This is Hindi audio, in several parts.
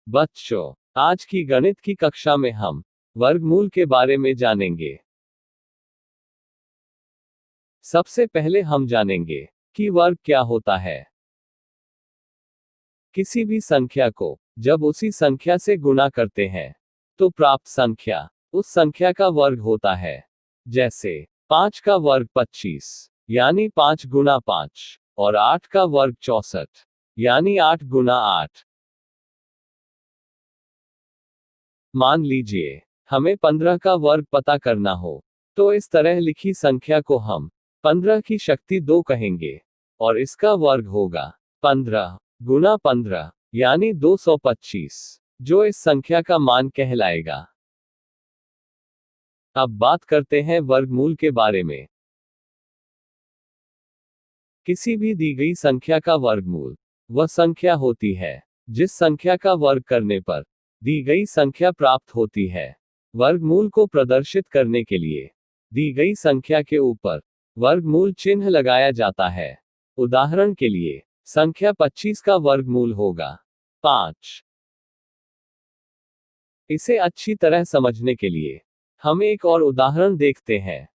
बच्चों, आज की गणित की कक्षा में हम वर्गमूल के बारे में जानेंगे। सबसे पहले हम जानेंगे कि वर्ग क्या होता है। किसी भी संख्या को जब उसी संख्या से गुणा करते हैं तो प्राप्त संख्या उस संख्या का वर्ग होता है। जैसे 5 का वर्ग 25 यानी 5 गुना 5 और 8 का वर्ग 64 यानी 8 गुना 8। मान लीजिए हमें 15 का वर्ग पता करना हो तो इस तरह लिखी संख्या को हम 15 की शक्ति 2 कहेंगे और इसका वर्ग होगा 15 गुना 15 यानी 225 जो इस संख्या का मान कहलाएगा। अब बात करते हैं वर्गमूल के बारे में। किसी भी दी गई संख्या का वर्गमूल वह संख्या होती है जिस संख्या का वर्ग करने पर दी गई संख्या प्राप्त होती है। वर्गमूल को प्रदर्शित करने के लिए दी गई संख्या के ऊपर वर्गमूल चिन्ह लगाया जाता है। उदाहरण के लिए संख्या 25 का वर्गमूल होगा 5। इसे अच्छी तरह समझने के लिए हम एक और उदाहरण देखते हैं।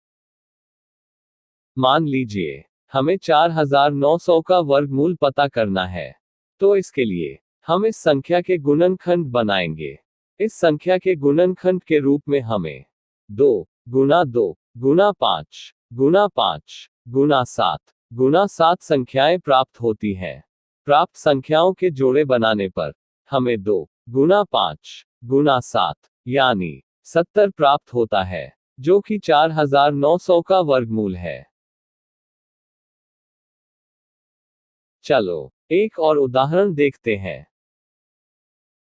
मान लीजिए हमें 4900 का वर्गमूल पता करना है तो इसके लिए हम इस संख्या के गुणनखंड बनाएंगे। इस संख्या के गुणनखंड के रूप में हमें 2 गुना 2 गुना 5 गुना 5 गुना 7 गुना 7 संख्याएं प्राप्त होती हैं। प्राप्त संख्याओं के जोड़े बनाने पर हमें 2 गुना 5 गुना 7 यानी 70 प्राप्त होता है जो कि 4900 का वर्गमूल है। चलो एक और उदाहरण देखते हैं।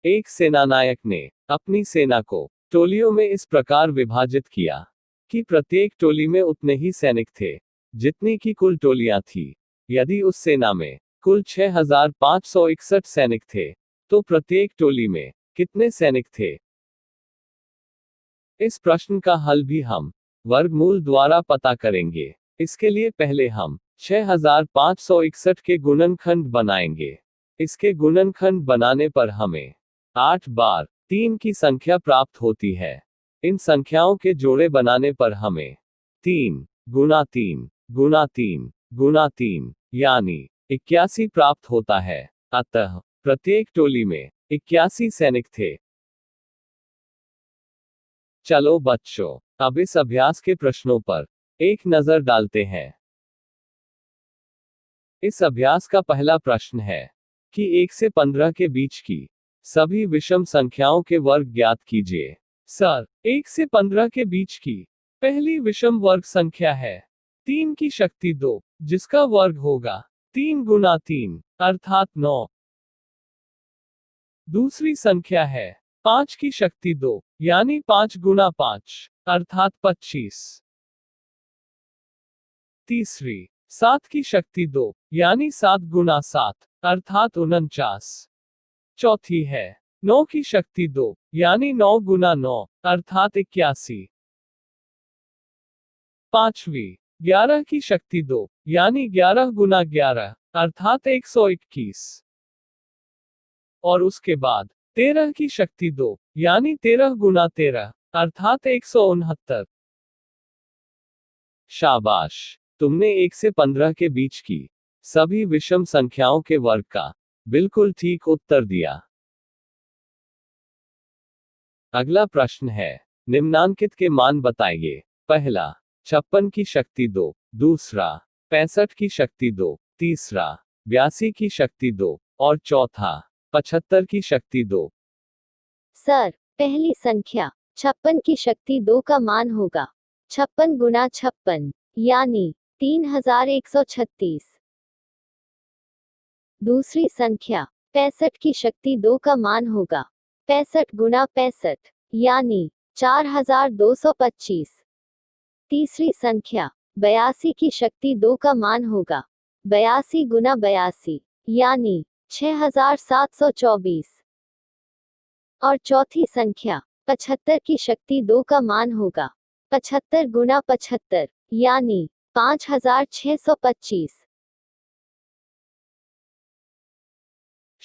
एक सेनानायक ने अपनी सेना को टोलियों में इस प्रकार विभाजित किया कि प्रत्येक टोली में उतने ही सैनिक थे जितनी की कुल टोलियां थी। यदि उस सेना में कुल 6561 सैनिक थे तो प्रत्येक टोली में कितने सैनिक थे? इस प्रश्न का हल भी हम वर्गमूल द्वारा पता करेंगे। इसके लिए पहले हम 6561 के गुणनखंड बनाएंगे। इसके गुणनखंड बनाने पर हमें 8 बार 3 की संख्या प्राप्त होती है। इन संख्याओं के जोड़े बनाने पर हमें 3 गुना 3 गुना 3 गुना 3 यानी 81 प्राप्त होता है। अतः प्रत्येक टोली में 81 सैनिक थे। चलो बच्चों, अब इस अभ्यास के प्रश्नों पर एक नजर डालते हैं। इस अभ्यास का पहला प्रश्न है कि 1 से 15 के बीच की सभी विषम संख्याओं के वर्ग ज्ञात कीजिए। सर, 1 से 15 के बीच की पहली विषम वर्ग संख्या है 3 की शक्ति 2 जिसका वर्ग होगा 3 गुना 3 अर्थात 9। दूसरी संख्या है 5 की शक्ति 2 यानी 5 गुना 5 अर्थात 25। तीसरी 7 की शक्ति 2 यानी 7 गुना 7 अर्थात 49। चौथी है 9 की शक्ति 2 यानी 9 गुना 9 अर्थात 81। पांचवी 11 की शक्ति 2 यानी 11 गुना 11 अर्थात 121। और उसके बाद 13 की शक्ति 2 यानी 13 गुना 13 अर्थात 169। शाबाश, तुमने 1 से 15 के बीच की सभी विषम संख्याओं के वर्ग का बिल्कुल ठीक उत्तर दिया। अगला प्रश्न है, निम्नांकित के मान बताइए। पहला 56 की शक्ति 2, दूसरा 65 की शक्ति 2, तीसरा 82 की शक्ति 2 और चौथा 75 की शक्ति 2। सर, पहली संख्या 56 की शक्ति 2 का मान होगा 56 गुना 56 यानी 3136। दूसरी संख्या 65 की शक्ति 2 का मान होगा 65 गुना 65 यानी 4225। तीसरी संख्या 82 की शक्ति 2 का मान होगा 82 गुना 82 यानी 6724। और चौथी संख्या 75 की शक्ति 2 का मान होगा 75 गुना 75 यानी 5625।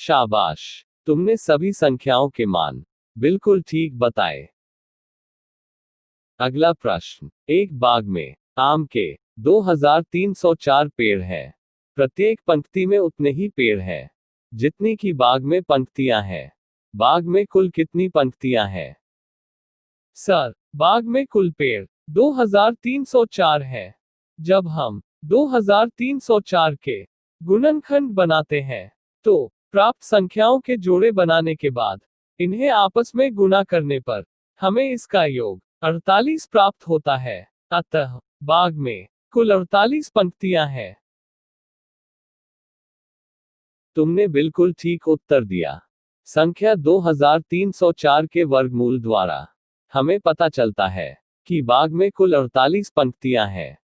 शाबाश, तुमने सभी संख्याओं के मान बिल्कुल ठीक बताए। अगला प्रश्न, एक बाग में आम के 2304 पेड़ हैं। प्रत्येक पंक्ति में उतने ही पेड़ हैं जितनी की बाग में पंक्तियां हैं। बाग में कुल कितनी पंक्तियां हैं? सर, बाग में कुल पेड़ 2304 है। जब हम 2304 के गुणनखंड बनाते हैं तो प्राप्त संख्याओं के जोड़े बनाने के बाद इन्हें आपस में गुणा करने पर हमें इसका योग 48 प्राप्त होता है। अतः बाग में कुल 48 पंक्तियां हैं। तुमने बिल्कुल ठीक उत्तर दिया। संख्या 2304 के वर्गमूल द्वारा हमें पता चलता है कि बाग में कुल 48 पंक्तियां हैं।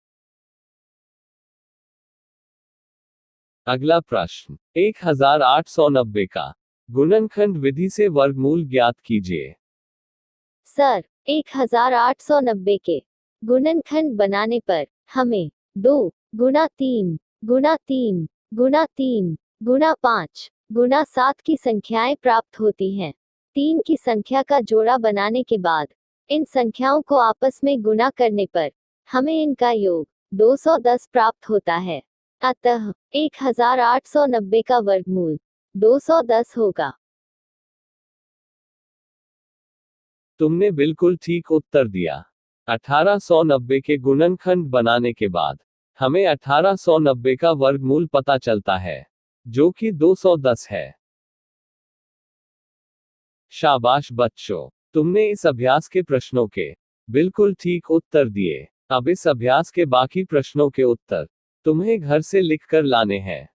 अगला प्रश्न, 1890 का गुणनखंड विधि से वर्गमूल ज्ञात कीजिए। सर, 1890 के गुणनखंड बनाने पर हमें 2 गुणा 3 गुणा 3 गुणा 3 गुणा 5 गुणा 7 की संख्याएं प्राप्त होती हैं। 3 की संख्या का जोड़ा बनाने के बाद इन संख्याओं को आपस में गुणा करने पर हमें इनका योग 210 प्राप्त होता है। अतः 1890 का वर्गमूल 210 होगा। तुमने बिल्कुल ठीक उत्तर दिया। 1890 के गुणनखंड बनाने के बाद हमें 1890 का वर्गमूल पता चलता है, जो कि 210 है। शाबाश बच्चों, तुमने इस अभ्यास के प्रश्नों के बिल्कुल ठीक उत्तर दिए। अब इस अभ्यास के बाकी प्रश्नों के उत्तर तुम्हें घर से लिखकर लाने हैं।